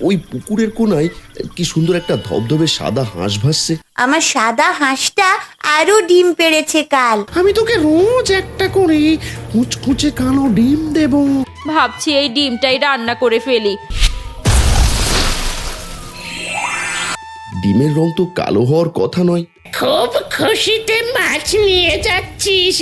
ওই পুকুরের কোনায় কি সুন্দর একটা ধবধবে সাদা হাঁস ভাসছে। আমার সাদা হাঁসটা আরো ডিম পেড়েছে কাল। আমি তোকে রোজ একটা করে কুচকুচে কালো ডিম দেব। ভাবছি এই ডিমটাই রান্না করে ফেলি। ডিমের রং তো কালো হওয়ার কথা নয়। খুব খুশিতে মাছ নিয়ে যাচ্ছিস?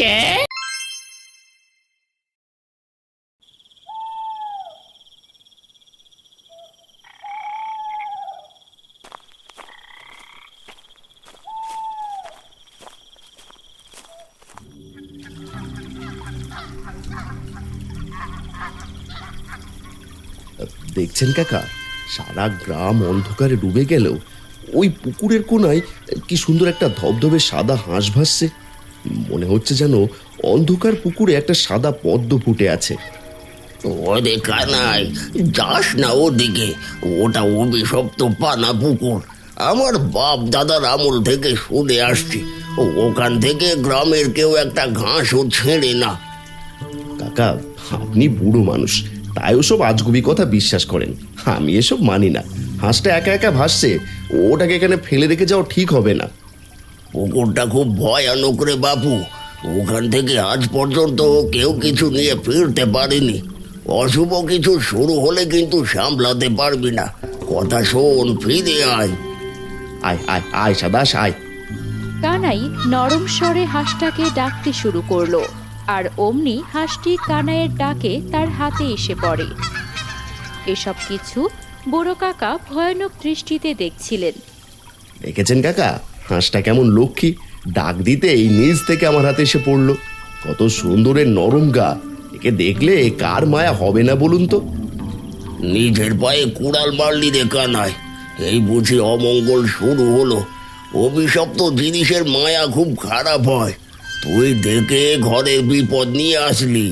দেখছেন কাকা, সারা গ্রাম অন্ধকারে ডুবে গেলেও ওই পুকুরের কোনায় কি সুন্দর একটা ধবধবে সাদা হাঁস ভাসছে। মনে হচ্ছে যেন অন্ধকার পুকুরে একটা সাদা পদ্ম ফুটে আছে। ওরে কানাই, যাস না ওদিকে, ওটা অভিশপ্ত পানা পুকুর। আমার বাপ দাদার আমল থেকে শুনে আসছি, ওখান থেকে গ্রামের কেউ একটা ঘাসও ছেড়ে না। কাকা, আপনি বুড়ো মানুষ, তাই ওসব আজগুবি কথা বিশ্বাস করেন। আমি এসব মানি না। হাঁসটা একা একা ভাসছে, ওটাকে এখানে ফেলে রেখে যাওয়া ঠিক হবে না। পুকুরটা খুব ভয়ানক রে বাপু, ওখান থেকে আজ পর্যন্ত কেউ কিছু নিয়ে ফিরতে পারেনি। অশুভ কিছু শুরু হলে কিন্তু সামলাতে পারবি না। কথা শোন, ফিরে আয়। আয় আয় আয় সাদাস আয়। কানাই নরম স্বরে হাঁসটাকে ডাকতে শুরু করলো, আর অমনি হাঁসটি কানাইয়ের ডাকে তার হাতে এসে পড়ে। এসব কিছু বুড়ো কাকা ভয়ানক দৃষ্টিতে দেখছিলেন। দেখেছেন কাকা, হাঁসটা কেমন লক্ষ্মী, ডাক দিতেই নিজ থেকে আমার হাতে এসে পড়লো। কত সুন্দরের নরম গা, একে দেখলে কার মায়া হবে না বলুন তো। নিজের পায়ে কুড়াল মারলি রে কানাই, এই বুঝি অমঙ্গল শুরু হলো। অভিশপ্ত জিনিসের মায়া খুব খারাপ হয়। তুই দেখে ঘরে বিপদ নিয়ে আসলি।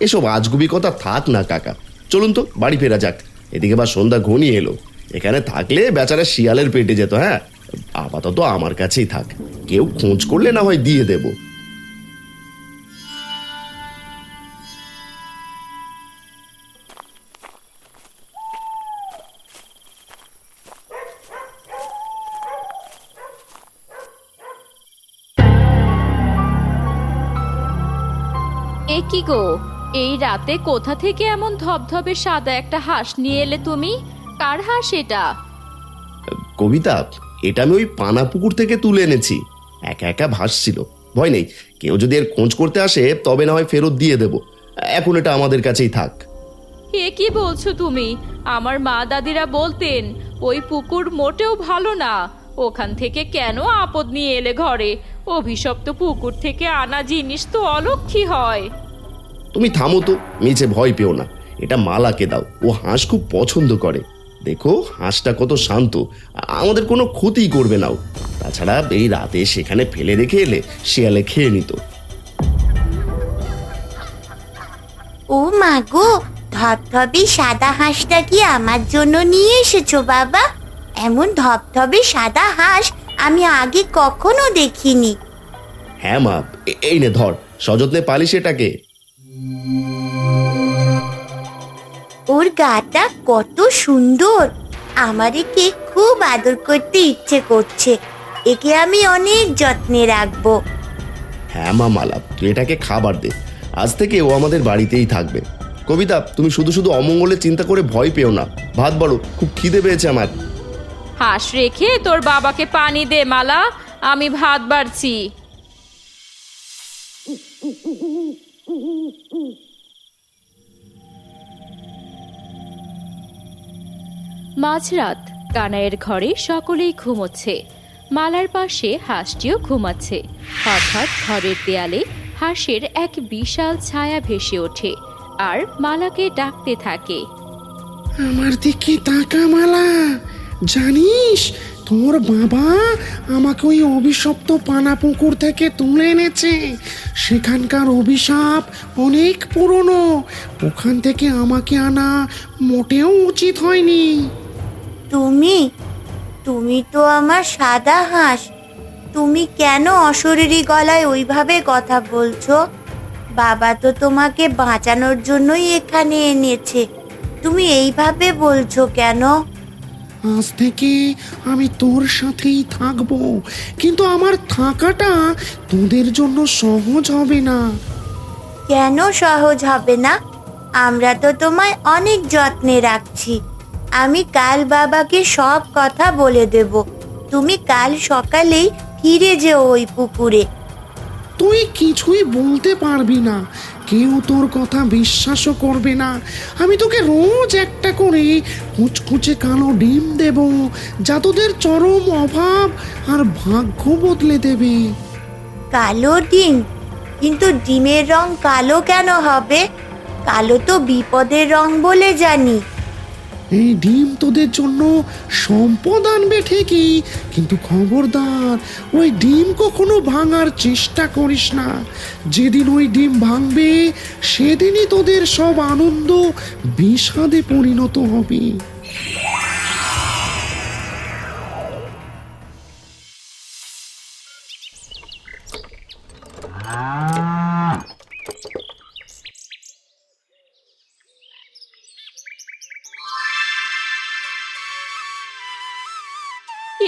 এসব আজগুবি কথা থাক না কাকা, চলুন তো বাড়ি ফেরা যাক। এদিকে বা সন্ধ্যা ঘনিয়ে এলো, এখানে থাকলে বেচারা শিয়ালের পেটে যেত। হ্যাঁ, আপাতত আমার কাছেই থাক, কেউ খোঁজ করলে না হয় দিয়ে দেব। এ কি গো, এই রাতে কোথা থেকে এমন ধবধবে সাদা একটা হাঁস নিয়ে এলে তুমি? কার হাঁস এটা? কবিতা, এটা আমি ওই পানা পুকুর থেকে তুলে এনেছি। একা একা ভাসছিল, ভয় নেই, কেউ যদি এর খোঁজ করতে আসে তবে না হয় ফেরত দিয়ে দেব। এখন এটা আমাদের কাছেই থাক। এ কি বলছো তুমি? আমার মা দাদিরা বলতেন ওই পুকুর মোটেও ভালো না, ওখান থেকে কেন আপদ নিয়ে এলে ঘরে? অভিশপ্ত পুকুর থেকে আনা জিনিস তো অলক্ষী হয়। তুমি থামো তো, মিছে ভয় পেও না। এটা মালাকে দাও, ও হাঁস খুব পছন্দ করে। দেখো হাঁসটা কত শান্ত, আমাদের কোনো ক্ষতি করবে না ও। তাছাড়া এই রাতে সেখানে ফেলে রেখে এলে শিয়ালে খেয়ে নিত। ও মা গো, ধবধবে সাদা হাঁসটা কি আমার জন্য নিয়ে এসেছো বাবা? এমন ধবধবে সাদা হাঁস আমি আগে কখনো দেখিনি। হ্যাঁ মা, এই নে ধর, সযত্নে পালিস এটাকে। ওর গাটা কত সুন্দর, আমার একে খুব আদর করতে ইচ্ছে করছে। একে আমি অনেক যত্নে রাখবো। হ্যাঁ মা মালা, তুই এটাকে খাবার দে। আজ থেকে ও আমাদের বাড়িতেই থাকবে। কবিতা, তুমি শুধু শুধু অমঙ্গলের চিন্তা করে ভয় পেও না। ভাত বাড়ো, খুব খিদে পেয়েছে আমার। হাঁস রেখে তোর বাবাকে পানি দে মালা, আমি ভাত বাড়ছি। মাঝরাত, কানাইয়ের ঘরে সকলেই ঘুমোচ্ছে। মালার পাশে হাঁসটিও ঘুমাচ্ছে। হঠাৎ ঘরের দেয়ালে হাঁসের এক বিশাল ছায়া ভেসে ওঠে আর মালাকে ডাকতে থাকে। আমার দিকে তাকা মালা, জানিস তোর বাবা আমাকে ওই অভিশপ্ত পানা পুকুর থেকে তুলে এনেছে। সেখানকার অভিশাপ অনেক পুরনো, ওখান থেকে আমাকে আনা মোটেও উচিত হয়নি। তুমি তুমি তো আমার সাদা হাঁস, তুমি কেন অশরীরী গলায় ওইভাবে কথা বলছো? বাবা তো তোমাকে বাঁচানোর জন্যই এখানে এনেছে। তুমি এইভাবে বলছো কেন? আজ থেকে আমি তোর সাথেই থাকবো, কিন্তু আমার থাকাটা তোদের জন্য সহজ হবে না। কেন সহজ হবে না? আমরা তো তোমায় অনেক যত্নে রাখছি। আমি কাল বাবাকে সব কথা বলে দেব। তুমি কাল সকালেই ফিরে যেও ওই পুকুরে। তুই কিছুই বলতে পারবি না, কেউ তোর কথা বিশ্বাসও করবে না। আমি তোকে রোজ একটা করে কুচকুচে কালো ডিম দেব, যা তোদের চরম অভাব আর ভাগ্য বদলে দেবে। কালো ডিম? কিন্তু ডিমের রং কালো কেন হবে? কালো তো বিপদের রং বলে জানি। এই ডিম তোদের জন্য সম্পদ আনবে ঠিকই, কিন্তু খবরদার ওই ডিম কখনো ভাঙার চেষ্টা করিস না। যেদিন ওই ডিম ভাঙবে সেদিনই তোদের সব আনন্দ বিষাদে পরিণত হবে।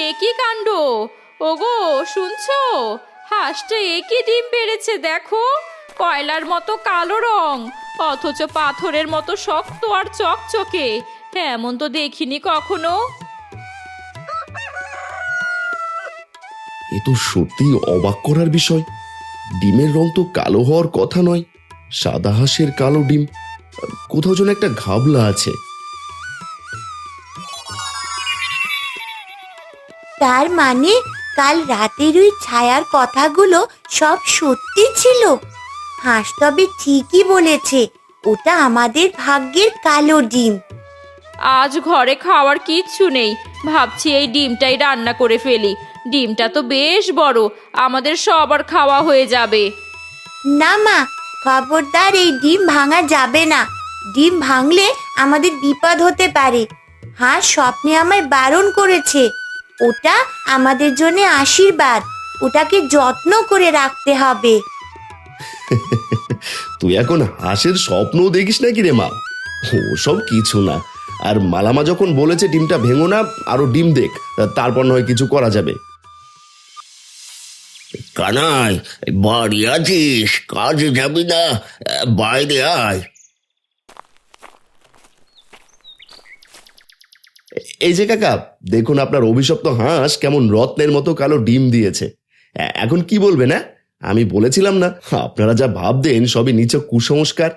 এ কি কাণ্ড! ওগো, শুনছো? হাঁসটা একই ডিম পেড়েছে, দেখো। কয়লার মতো কালো রং, অথচ পাথরের মতো শক্ত আর চকচকে। এমন তো দেখিনি কখনো। এ তো সত্যি অবাক করার বিষয়। ডিমের রং তো কালো হওয়ার কথা নয়। সাদা হাঁসের কালো ডিম, কোথাও যেন একটা ঘাবলা আছে। তার মানে কাল রাতের ওই ছায়ার কথাগুলো সব সত্যি ছিল। হাঁস তবে ঠিকই বলেছে, ওটা আমাদের ভাগ্যের কালো ডিম। আজ ঘরে খাওয়ার কিচ্ছু নেই, ভাবছি এই ডিমটাই রান্না করে ফেলি। ডিমটা তো বেশ বড়, আমাদের সবার খাওয়া হয়ে যাবে। না মা, খবরদার এই ডিম ভাঙা যাবে না। ডিম ভাঙলে আমাদের বিপদ হতে পারে। হাঁস স্বপ্নে আমায় বারণ করেছে। ওটা আমাদের জন্য আশীর্বাদ, ওটাকে যত্ন করে রাখতে হবে। তুই এখন হাঁসের স্বপ্নও দেখিস নাকি রে মা? ওসব কিছু না। আর মালামা যখন বলেছে ডিমটা ভেঙো না, আরো ডিম দেখ, তারপর নয় কিছু করা যাবে। কানাই, বাড়ি আছিস? কাজে যাবি না? বাইরে আয়। এই যে কাকা, দেখুন আপনার অভিশপ্ত হাঁস কেমন রত্নের মতো কালো ডিম দিয়েছে। এখন কি বলবেন? না, আমি বলেছিলাম না আপনারা যা ভাবতেন সবই নিছক কুসংস্কার।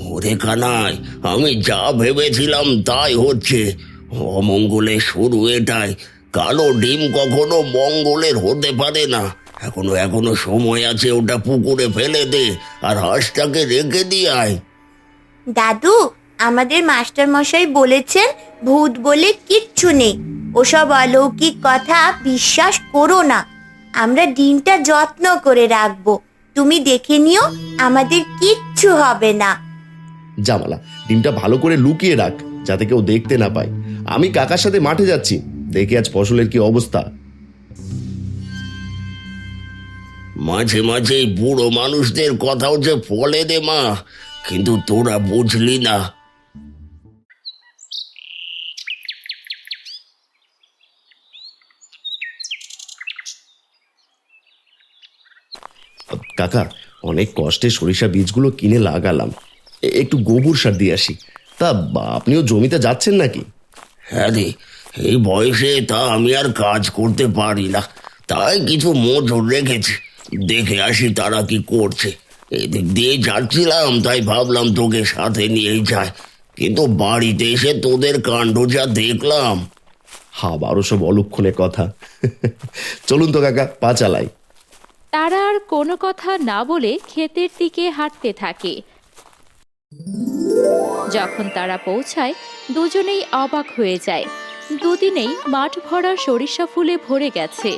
ওরে কানাই, আমি যা ভেবেছিলাম তাই হচ্ছে। অমঙ্গলের শুরু এটাই। কালো ডিম কখনো মঙ্গলের হতে পারে না। এখনো সময় আছে, ওটা পুকুরে ফেলে দে আর হাঁসটাকে রেখে দিয়ে আয়। দাদু, আমাদের মাস্টার মশাই বলেছেন ভূত বলে কিচ্ছু নেই। ওসব অলৌকিক কথা বিশ্বাস করো না। আমরা ডিমটা যত্ন করে রাখবো। তুমি দেখে নিও, আমাদের কিচ্ছু হবে না। জামালা, ডিমটা ভালো করে লুকিয়ে রাখ, যাতে কেউ দেখতে না পায়। আমি কাকার সাথে মাঠে যাচ্ছি, দেখে আজ ফসলের কি অবস্থা। মাঝে মাঝে এই বুড়ো মানুষদের কথাও যে ফলে দে মা, কিন্তু তোরা বুঝলি না। কাকা, অনেক কষ্টে সরিষা বীজগুলো কিনে লাগালাম, একটু গোবর সার দিয়ে আসি। তা আপনিও জমিতে যাচ্ছেন নাকি? হ্যাঁ রে, এই বয়সে তা আমি আর কাজ করতে পারি না, তাই কিছু মজুর রেখেছি, দেখে আসি তারা কি করছে। এদিক দিয়ে যাচ্ছিলাম, তাই ভাবলাম তোকে সাথে নিয়েই যায়। কিন্তু বাড়িতে এসে তোদের কাণ্ড যা দেখলাম। আবারও সব অলক্ষণে কথা। চলুন তো কাকা, পা চালাই। তারা আর কোনো কথা না বলে ক্ষেতের দিকে হাঁটতে থাকে। যখন তারা পৌঁছায়, দুজনেই অবাক হয়ে যায়। দুদিনেই মাঠ ভরা সরিষা ফুলে ভরে গেছে,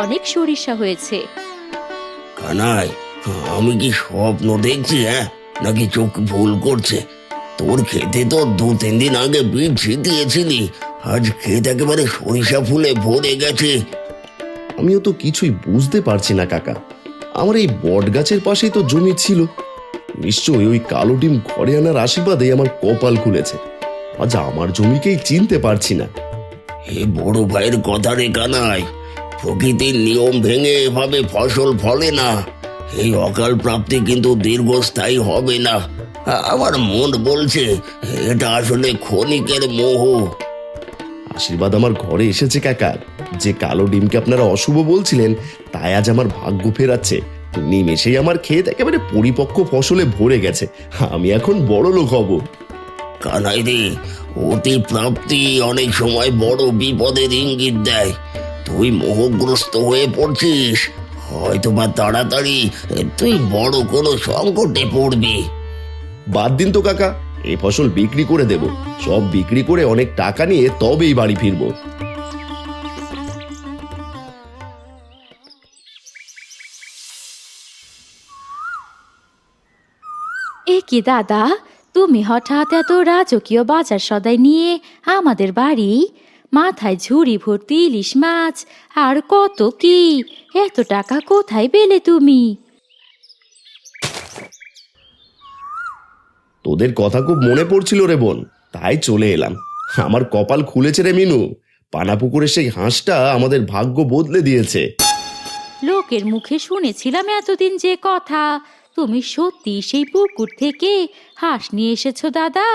অনেক সরিষা হয়েছে। কানাই, আমি কি স্বপ্ন দেখছি নাকি চোখ ভুল করছে? তোর খেতে তো 2-3 দিন আগে বীজ ছিটিয়েছিলি, আজ ক্ষেত একেবারে সরিষা ফুলে ভরে গেছে। আমিও তো কিছুই বুঝতে পারছি না কাকা। আমার এই বট গাছের পাশেই তো জমি ছিল। নিশ্চয়ই ওই কালো ডিম ঘরে আনার আশীর্বাদে আমার কপাল খুলেছে। আজ আমার জমিকেই চিনতে পারছি না। এ বড় ভাইয়ের কথা রে কানাই, প্রকৃতির নিয়ম ভেঙে এভাবে ফসল ফলে না। এই অকাল প্রাপ্তি কিন্তু দীর্ঘস্থায়ী হবে না। আমার মন বলছে এটা আসলে ক্ষণিকের মোহ। আশীর্বাদ আমার ঘরে এসেছে কাকা। যে কালো ডিমকে আপনারা অশুভ বলছিলেন তাই আজ আমার ভাগ্য ফেরাচ্ছে। নিমেষেই আমার ক্ষেত একেবারে পরিপক্ক ফসলে ভরে গেছে। আমি এখন বড় লোক হব। কানাই রে, অতি প্রাপ্তি অনেক সময় বড় বিপদের ইঙ্গিত দেয়। তুই মোহগ্রস্ত হয়ে পড়ছিস, হয়তো বা তাড়াতাড়ি তুই বড় কোনো সংকটে পড়বি। বাদ দিন তো কাকা, এই ফসল বিক্রি করে দেব। সব বিক্রি করে অনেক টাকা নিয়ে তবেই বাড়ি ফিরবো। এ কি দাদা, তুমি হঠাৎ এত রাজকীয় বাজার সদাই নিয়ে আমাদের বাড়ি? মাথায় ঝুড়ি ভর্তি ইলিশ মাছ আর কত কি! এত টাকা কোথায় পেলে তুমি? তোদের কথা খুব মনে পড়ছিল রে বোন, তাই চলে এলাম। আমার কপাল খুলেছে রে মিনু। পানাপুকুরের সেই হাঁসটা আমাদের ভাগ্য বদলে দিয়েছে। লোকের মুখে শুনেছিলাম এতদিন যে কথা, তুমি সত্যি সেই পুকুর থেকে হাঁস নিয়ে এসেছো দাদা?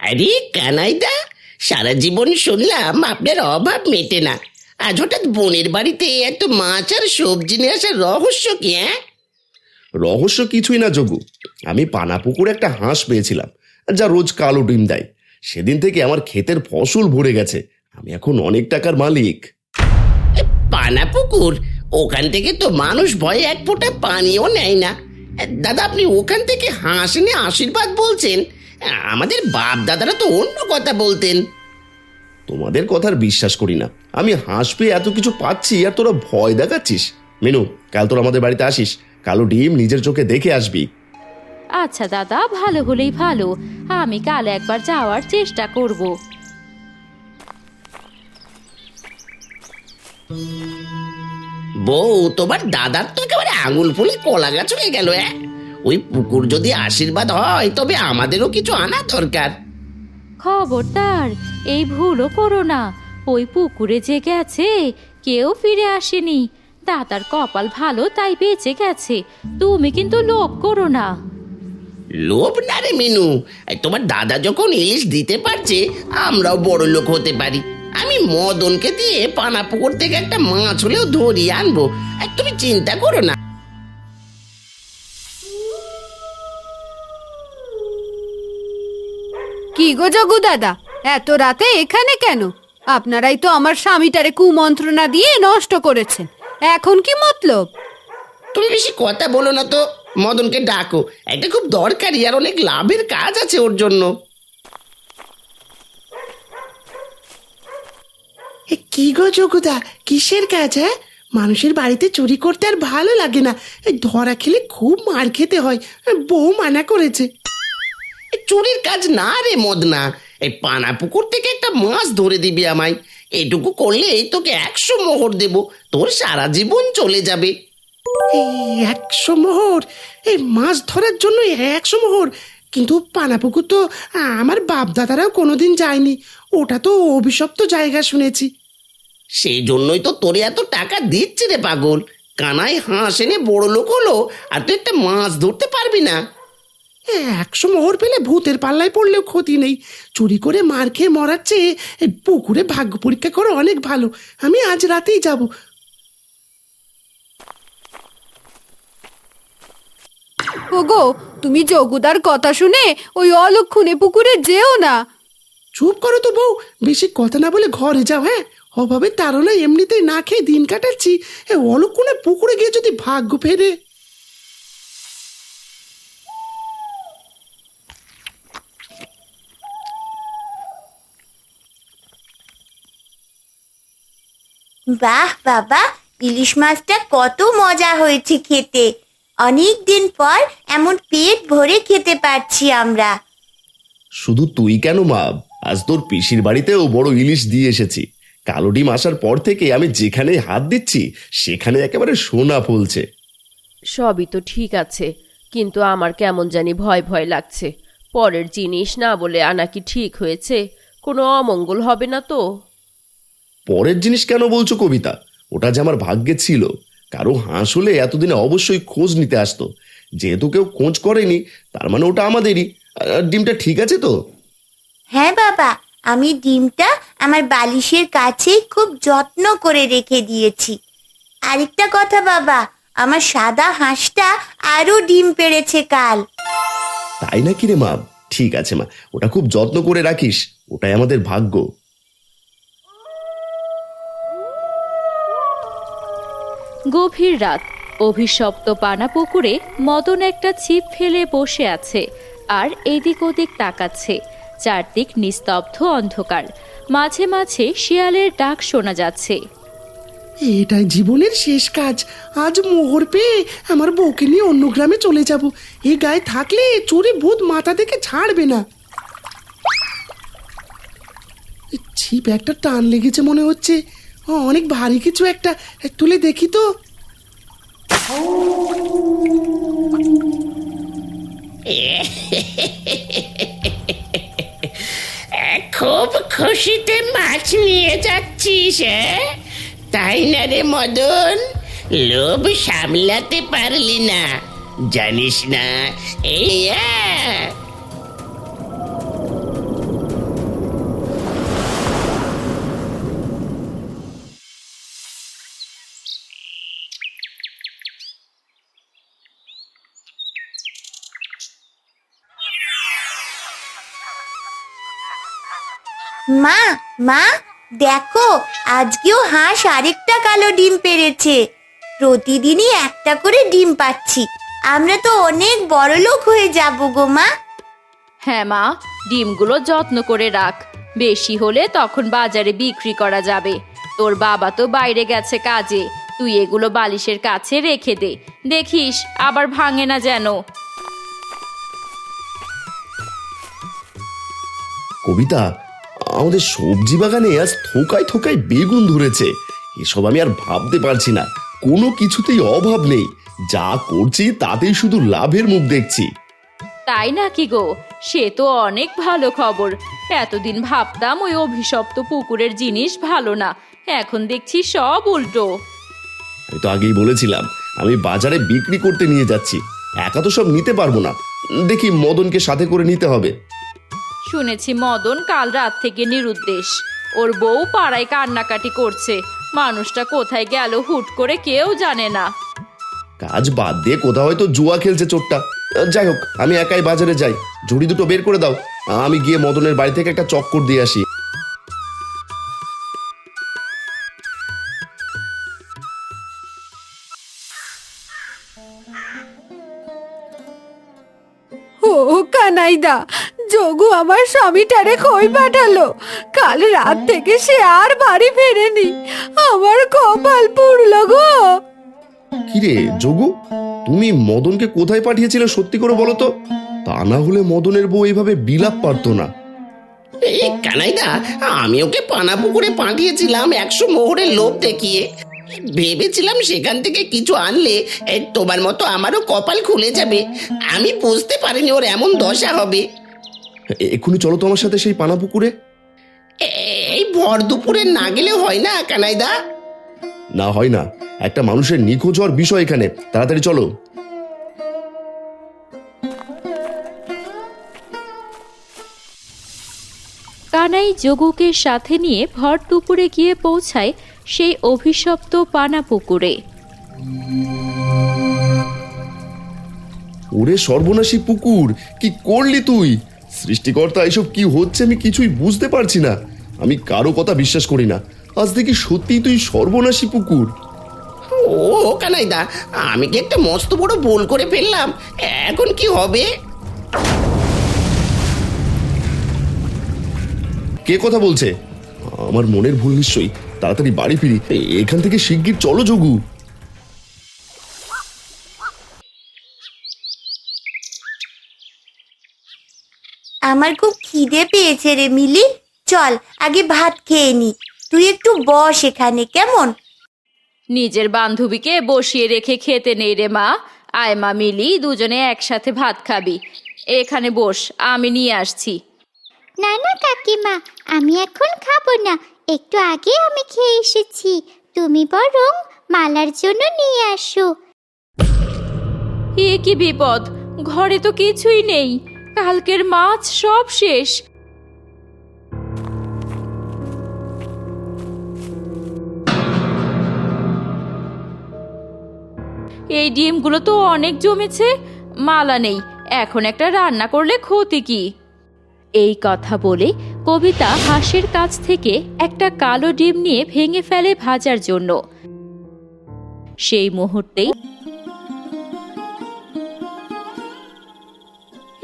আরে কানাইদা, সারা জীবন শুনলাম আপনার অভাব মেটে না। আজ হঠাৎ বোনের বাড়িতে এত মাছ আর সবজি নিয়ে আসার রহস্য কি? রহস্য কিছুই না যোগু। আমি পানাপুকুরে একটা হাঁস পেয়েছিলাম যা রোজ কালো ডিম দেয়। সেদিন থেকে আমার ক্ষেতের ফসল ভরে গেছে। আমি এখন অনেক টাকার মালিক। পানা পুকুর? ওখান থেকে তো মানুষ ভয়ে এক ফোঁটা পানিও নেয় না। দাদা, আপনি ওখান থেকে হাঁস এনে আশীর্বাদ বলছেন? আমাদের বাপ দাদারা তো অন্য কথা বলতেন। তোমাদের কথার বিশ্বাস করি না। আমি হাঁস পেয়ে এত কিছু পাচ্ছি আর তোরা ভয় দেখাচ্ছিস। মিনু, কাল তোর আমাদের বাড়িতে আসিস, কালো ডিম নিজের চোখে দেখে আসবি। আচ্ছা দাদা, ভালো হলেই ভালো। আমি কাল একবার যাওয়ার চেষ্টা করব। বউ, তোমার দাদার তো একেবারে আঙুল ফুলে কলা গাছ হয়ে গেল। ওই পুকুর যদি আশীর্বাদ হয় তবে আমাদেরও কিছু আনা দরকার। খবরদার এই ভুলও করো না। ওই পুকুরে যে গেছে কেউ ফিরে আসেনি। দাদার কপাল ভালো তাই বেঁচে গেছে। তুমি কিন্তু লোভ করো না। লোভ না রে মিনু, তোমার দাদা যখন ইলিশ দিতে পারছে আমরাও বড় লোক হতে পারি। আমি মদনকে দিয়ে পানা পুকুর থেকে একটা মাছ হলেও ধরিয়ে আনবো। তুমি চিন্তা করো না। কি গো জগু দাদা, এত রাতে এখানে কেন? আপনারাই তো আমার স্বামীটারে কুমন্ত্রণা দিয়ে নষ্ট করেছেন। এখন কি মতলব? তুমি বেশি কথা বলো না তো, মদনকে ডাকো। একটা খুব দরকারি আর অনেক লাভের কাজ আছে ওর জন্য। কি গো যোগুদা, কিসের কাজ? হ্যাঁ, মানুষের বাড়িতে চুরি করতে আর ভালো লাগে না। ধরা খেলে খুব মার খেতে হয়। বউ মানা করেছে। চুরির কাজ না রে মদনা, এই পানা পুকুর থেকে একটা মাছ ধরে দিবি আমায়। এটুকু করলেই তোকে 100 মোহর দেব। তোর সারা জীবন চলে যাবে। 100 মোহর? এই মাছ ধরার জন্য 100 মোহর? কিন্তু পানাপুকুর তো আমার বাপ দাদারাও কোনোদিন যায়নি। ওটা তো অভিশপ্ত জায়গা শুনেছি। সেই জন্যই তো তোরে এত টাকা দিচ্ছে রে পাগল। কানাই হাঁস এনে বড় লোক হলো আর তুই একটা মাছ ধরতে পারবি না? 100 মোহর পেলে ভূতের পাল্লায় পড়লেও ক্ষতি নেই। চুরি করে মার খেয়ে মরার চেয়ে এই পুকুরে ভাগ্য পরীক্ষা করে অনেক ভালো। আমি আজ রাতেই যাব। ওগো, তুমি জগুদার কথা শুনে ওই অলক্ষণে পুকুরে যেও না। চুপ করো তো বউ, বেশি কথা না বলে ঘরে যাও। হ্যাঁ, অভাবে তারা এমনিতেই না খেয়ে দিন কাটাচ্ছি। অলক্ষণে পুকুরে গিয়ে যদি ভাগ্য ফেরে। বাহ বাবা, ইলিশ মাছটা কত মজা হয়েছে খেতে। অনেক দিন পর এমন পেট ভরে খেতে পারছি আমরা। শুধু তুই কেন মা, আজ তোর পিসির বাড়িতেও বড় ইলিশ দিয়ে এসেছি। কালো ডিম আসার পর থেকে আমি যেখানে হাত দিচ্ছি সেখানে একেবারে সোনা ফলছে। সবই তো ঠিক আছে, কিন্তু আমার কেমন জানি ভয় ভয় লাগছে। পরের জিনিস না বলে আনা কি ঠিক হয়েছে? কোনো অমঙ্গল হবে না তো? পরের জিনিস কেন বলছো কবিতা? ওটা যে আমার ভাগ্যে ছিল। কারো হাঁস হলে এতদিনে অবশ্যই খোঁজ নিতে আসতো। যেহেতু কেউ খোঁজ করেনি, তার মানে ওটা আমাদেরই। ডিমটা ঠিক আছে তো? হ্যাঁ বাবা, আমি ডিমটা আমার বালিশের কাছে খুব যত্ন করে রেখে দিয়েছি। আরেকটা কথা বাবা, আমার সাদা হাঁসটা আরো ডিম পেড়েছে কাল। তাই নাকি রে মা? ঠিক আছে মা, ওটা খুব যত্ন করে রাখিস। ওটাই আমাদের ভাগ্য। গভীর রাত। অভিশপ্ত পানা পুকুরে মদন একটা ছিপ ফেলে বসে আছে আর এদিক ওদিক তাকাচ্ছে। চারদিক নিস্তব্ধ অন্ধকার, মাঝে মাঝে শিয়ালের ডাক শোনা যাচ্ছে। এটাই জীবনের শেষ কাজ। আজ মোহর পেয়ে আমার বউকে নিয়ে অন্য গ্রামে চলে যাব। এই গায়ে থাকলে চোরে ভূত মাথা থেকে ছাড়বে না। ছিপ একটা টান লেগেছে মনে হচ্ছে। অনেক ভারী কিছু একটা। তুলে দেখি তো। খুব খুশিতে মাছ নিয়ে যাচ্ছিস, তাই না রে মদন? লোভ সামলাতে পারলি না, জানিস না? এই মা মা, দেখো আজকেও হাঁস আরেকটা কালো ডিম পেড়েছে। প্রতিদিনই একটা করে ডিম পাচ্ছি। আমরা তো অনেক বড়লোক হয়ে যাব গো মা। হ্যাঁ মা, ডিমগুলো যত্ন করে রাখ। বেশি হলে তখন বাজারে বিক্রি করা যাবে। তোর বাবা তো বাইরে গেছে কাজে, তুই এগুলো বালিশের কাছে রেখে দে। দেখিস আবার ভাঙে না যেন। কবিতা, আমাদের সবজি বাগানে আজ থোকায় থোকায় বেগুন ধরেছে। এসব আমি আর ভাবতে পারছি না। কোনো কিছুতেই অভাব নেই। যা করছি তাতেই শুধু লাভের মুখ দেখছি। তাই নাকি গো? সে তো অনেক ভালো খবর। এতদিন ভাবতাম ওই অভিশপ্ত পুকুরের জিনিস ভালো না, এখন দেখছি সব উল্টো। আমি তো আগেই বলেছিলাম আমি বাজারে বিক্রি করতে নিয়ে যাচ্ছি। একা তো সব নিতে পারবো না। দেখি মদনকে সাথে করে নিতে হবে। শুনেছি মদন কাল রাত থেকে নিরুদ্দেশ। ওর বউ পাড়ায় কান্নাকাটি করছে। মানুষটা কোথায় গেল হুট করে কেউ জানে না। কাজ বাদ দিয়ে কোথাও হয়তো জুয়া খেলছে চোরটা। যাই হোক, আমি একাই বাজারে যাই। ঝুড়ি দুটো বের করে দাও, আমি গিয়ে মদনের বাড়ি থেকে একটা চক্কর দিয়ে আসি। ও কানাইদা, যোগু আমার স্বামীটারে কই পাঠালো। কাল রাত থেকে সে আর বাড়ি ফেরেনি। আমার কপাল পুড়লো গো। কিরে যোগু, তুমি মদনকে কোথায় পাঠিয়েছিলে সত্যি করে বলো তো? তা না হলে মদনের বউ এইভাবে বিলাপ পারতো না। এই কানাইদা, আমি ওকে পানা পুকুরে পাঠিয়েছিলাম 100 মোহরের লোভ দেখিয়ে। ভেবেছিলাম সেখান থেকে কিছু আনলে তোমার মতো আমারও কপাল খুলে যাবে। আমি বুঝতে পারিনি ওর এমন দশা হবে। এক্ষুনি চলো তো আমার সাথে সেই পানা পুকুরে। এই ভর দুপুরে না গেলে হয় না কানাইদা? না হয় না, একটা মানুষের নিখোঁজ হওয়ার বিষয় এখানে। তাড়াতাড়ি চলো। কানাই যোগুকে সাথে নিয়ে ভর দুপুরে গিয়ে পৌঁছায় সেই অভিশপ্ত পানা পুকুরে। ওরে সর্বনাশী পুকুর, কি করলি তুই? সৃষ্টিকর্তা, এসব কি হচ্ছে আমি কিছুই বুঝতে পারছি না। আমি কারো কথা বিশ্বাস করি না। আজ দেখি সত্যিই তুই সর্বনাশী পুকুর। ও কানাইদা, আমি কি একটা মস্ত বড় ভুল করে ফেললাম? এখন কি হবে? কে কথা বলছে? আমার মনের ভুল নিশ্চয়ই। তাড়াতাড়ি বাড়ি ফিরি। এখান থেকে শিগগির চলো যোগু। আমার খুব খিদে পেয়েছে রে মিলি। চল আগে ভাত খেয়ে নি। তুই একটু বস এখানে, কেমন? নিজের বান্ধবীকে বসিয়ে রেখে খেতে নেই রে মা। আয় মা, মিলি দুজনে একসাথে ভাত খাবি। এখানে বস, আমি নিয়ে আসছি। না না কাকিমা, আমি এখন খাবো না, একটু আগে আমি খেয়ে এসেছি। তুমি বরং মালার জন্য নিয়ে আসো। এ কি বিপদ, ঘরে তো কিছুই নেই, কালকের মাছ সব শেষ। এই ডিমগুলো তো অনেক জমেছে, মালা নেই, এখন একটা রান্না করলে ক্ষতি কি? এই কথা বলে কবিতা হাঁসের কাছ থেকে একটা কালো ডিম নিয়ে ভেঙে ফেলে ভাজার জন্য। সেই মুহূর্তেই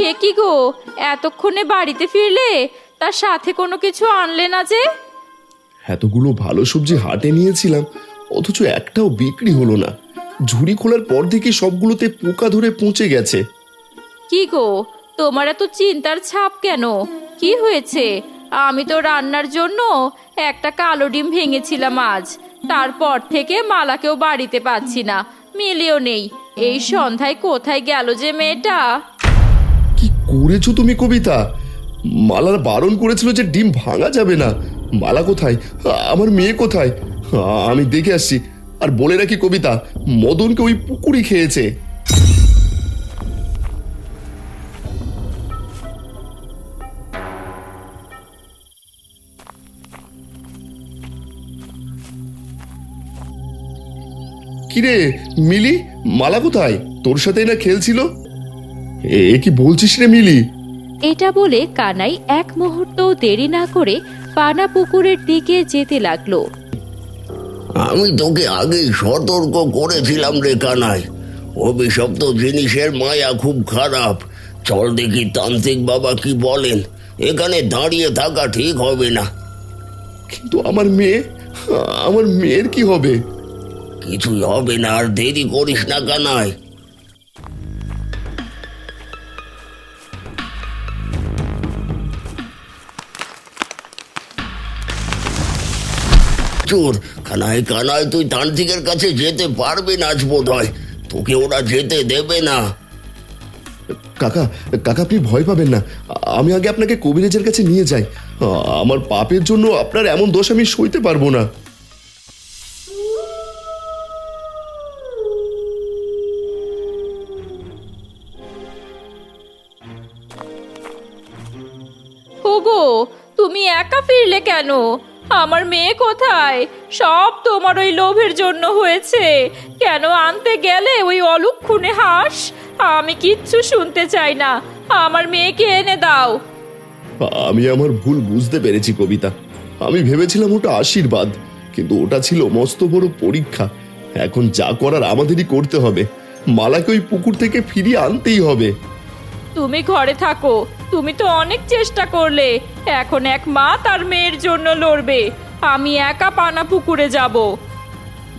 এ কি গো, এতক্ষণে বাড়িতে ফিরলে, তার সাথে কোনো কিছু আনলে না যে? এতগুলো ভালো সবজি হাটে নিয়েছিলাম, অথচ একটাও বিক্রি হলো না। ঝুড়ি খোলার পর থেকে সবগুলোতে পোকা ধরে পচে গেছে। কি গো, তোমার এত চিন্তার ছাপ কেন? কি হয়েছে? আমি তো রান্নার জন্য একটা কালো ডিম ভেঙেছিলাম আজ, তারপর থেকে মালাকেও বাড়িতে পাচ্ছি না, মিলিও নেই। এই সন্ধ্যায় কোথায় গেল যে মেয়েটা? কি করেছো তুমি কবিতা? মালার বারণ করেছিল যে ডিম ভাঙা যাবে না। মালা কোথায়? আমার মেয়ে কোথায়? আমি দেখে আসছি। আর বলে রাখি কবিতা, মদনকে ওই পুকুরি খেয়েছে। কিরে মিলি, মালা কোথায়? তোর সাথে না খেলছিল? এ কি বলছিস রে মিলি? এটা বলে কানাই এক মুহূর্তও দেরি না করে পানা পুকুরের দিকে যেতে লাগলো। আমি তোকে আগেই সতর্ক করেছিলাম রে কানাই, অভিশপ্ত জিনিসের মায়া খুব খারাপ। চল দেখি তান্ত্রিক বাবা কি বলেন। এখানে দাঁড়িয়ে থাকা ঠিক হবে না। কিন্তু আমার মেয়ে, আমার মেয়ের কি হবে? কিছুই হবে না, আর দেরি করিস না কানাই। চোর কানাই, কানাই তুই তান্ত্রিকের কাছে যেতে পারবি না আজ বোধ হয়, তোকে ওরা যেতে দেবে না। কাকা, কাকা আপনি ভয় পাবেন না, আমি আগে আপনাকে কবিরাজের কাছে নিয়ে যাই। আমার পাপের জন্য আপনার এমন দোষ আমি সইতে পারবো না। ওগো, তুমি একা ফিরলে কেন? আমার মেয়ে কোথায়? সব তোমার ওই লোভের জন্য হয়েছে। কেন আনতে গেলে ওই অলক্ষণে হাঁস? আমি কিচ্ছু শুনতে চাই না, আমার মেয়েকে এনে দাও। আমি আমার ভুল বুঝতে পেরেছি কবিতা। আমি ভেবেছিলাম ওটা আশীর্বাদ, কিন্তু ওটা ছিল মস্ত বড় পরীক্ষা। এখন যা করার আমাদেরই করতে হবে। মালাকে ওই পুকুর থেকে ফিরিয়ে আনতেই হবে। তুমি ঘরে থাকো, তুমি তো অনেক চেষ্টা করলে, এখন এক মা তার মেয়ের জন্য লড়বে। আমি একা পানা পুকুরে যাব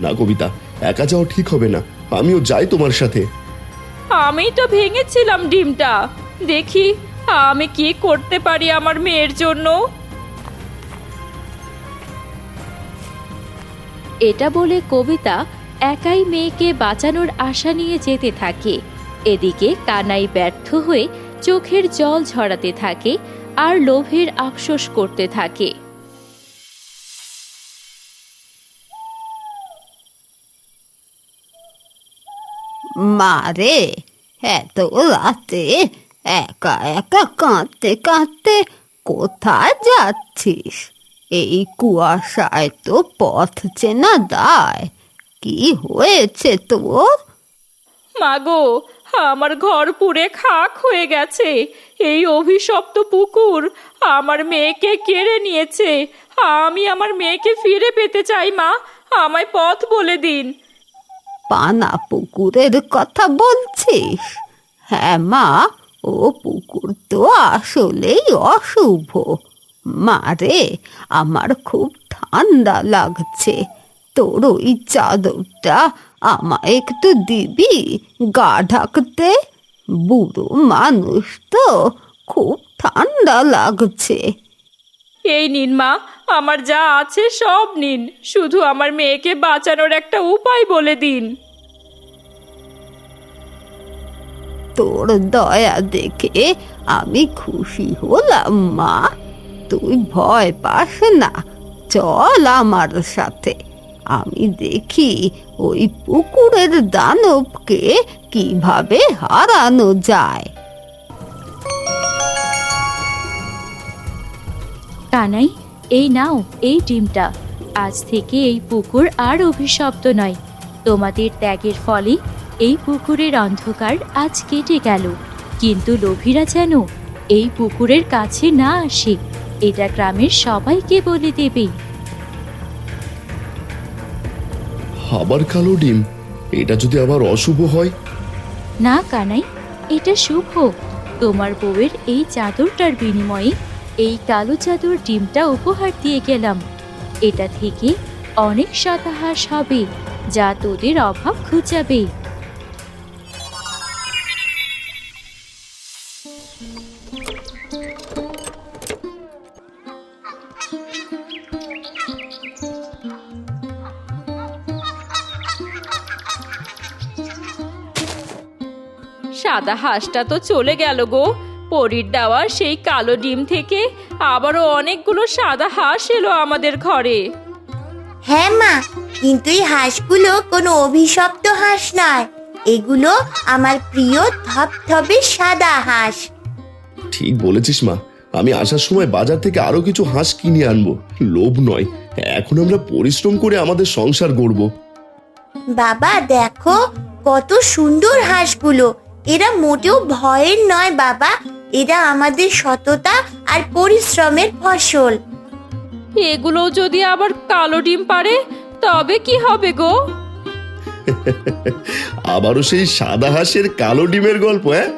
না কবিতা, একা যাওয়া ঠিক হবে না, আমিও যাই তোমার সাথে। আমি তো ভেঙেছিলাম ডিমটা, দেখি আমি কি করতে পারি আমার মেয়ের জন্য। এটা বলে কবিতা একাই মেয়েকে বাঁচানোর আশা নিয়ে যেতে থাকে। এদিকে কানাই ব্যর্থ হয়ে চোখের জল ঝরাতে থাকে আর লোভের আফসোস করতে থাকে। মারে, এত রাতে একা একা কাঁদতে কাঁদতে কোথায় যাচ্ছিস? এই কুয়াশায় তো পথ চেনা দায়। কি হয়েছে তোর? মাগো, আমার ঘর পুড়ে খাক হয়ে গেছে। এই অভিশপ্ত পুকুর আমার মেয়েকে কেড়ে নিয়েছে। আমি আমার মেয়েকে ফিরে পেতে চাই মা, আমায় পথ বলে দিন। পানা পুকুরের কথা বলছিস? হ্যাঁ মা, ও পুকুর তো আসলেই অশুভ। মারে, আমার খুব ঠান্ডা লাগছে, তোর ওই চাদরটা আমায় একটু দিবি গা ঢাকতে? বুড়ো মানুষ তো, খুব ঠান্ডা লাগছে। এই নিন মা, আমার যা আছে সব নিন, শুধু আমার মেয়েকে বাঁচানোর একটা উপায় বলে দিন। তোর দয়া দেখে আমি খুশি হলাম মা। তুই ভয় পাস না, চল আমার সাথে। আমি দেখি ওই পুকুরের দানবকে কিভাবে হারানো যায়। কানাই, এই নাও এই ডিমটা। আজ থেকে এই পুকুর আর অভিশপ্ত নয়। তোমাদের ত্যাগের ফলে এই পুকুরের অন্ধকার আজ কেটে গেল। কিন্তু লোভীরা যেন এই পুকুরের কাছে না আসে, এটা গ্রামের সবাইকে বলে দেবে। আবার কালো ডিম, এটা যদি আবার অশুভ হয়? না কানাই, এটা শুভ। তোমার বউয়ের এই চাদরটার বিনিময়ে এই কালো চাদর ডিমটা উপহার দিয়ে গেলাম। এটা থেকে অনেক সাদা হাঁস হবে, যা তোদের অভাব ঘুচাবে। সাদা হাঁসটা তো চলে গেল গো। পরীর দেওয়া সেই কালো ডিম থেকে আবারও অনেকগুলো সাদা হাঁস এলো আমাদের ঘরে। হ্যাঁ মা, কিন্তু এই হাঁসগুলো কোনো অভিশপ্ত হাঁস নয়। এগুলো আমার প্রিয় ধবধবে সাদা হাঁস। ঠিক বলেছিস মা, আমি আসার সময় বাজার থেকে আরো কিছু হাঁস কিনে আনবো। লোভ নয়, এখন আমরা পরিশ্রম করে আমাদের সংসার গড়বো। বাবা দেখো কত সুন্দর হাঁসগুলো। এরা মোটেও ভয়ের নয় বাবা, এরা আমাদের সততা আর পরিশ্রমের ফসল। এগুলো যদি আবার কালো ডিম পারে তবে কি হবে গো? আবারও সেই সাদা হাঁসের কালো ডিমের গল্প, হ্যাঁ?